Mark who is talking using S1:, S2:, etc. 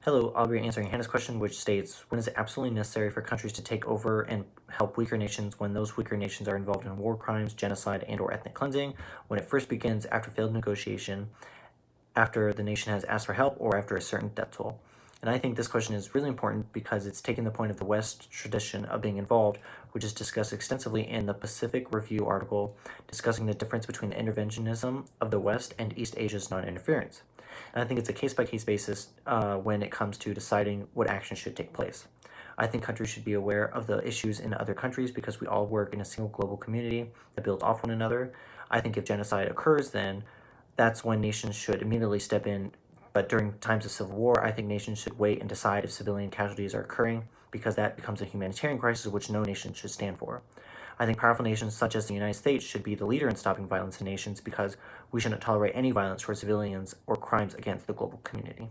S1: Hello, I'll be answering Hannah's question, which states, when is it absolutely necessary for countries to take over and help weaker nations when those weaker nations are involved in war crimes, genocide, and or ethnic cleansing? When it first begins after failed negotiation, after the nation has asked for help, or after a certain death toll? And I think this question is really important because it's taking the point of the West tradition of being involved, which is discussed extensively in the Pacific Review article discussing the difference between the interventionism of the West and East Asia's non-interference. And I think it's a case-by-case basis when it comes to deciding what action should take place. I think countries should be aware of the issues in other countries because we all work in a single global community that builds off one another. I think if genocide occurs, then that's when nations should immediately step in. But during times of civil war, I think nations should wait and decide if civilian casualties are occurring because that becomes a humanitarian crisis which no nation should stand for. I think powerful nations such as the United States should be the leader in stopping violence in nations because we shouldn't tolerate any violence towards civilians or crimes against the global community.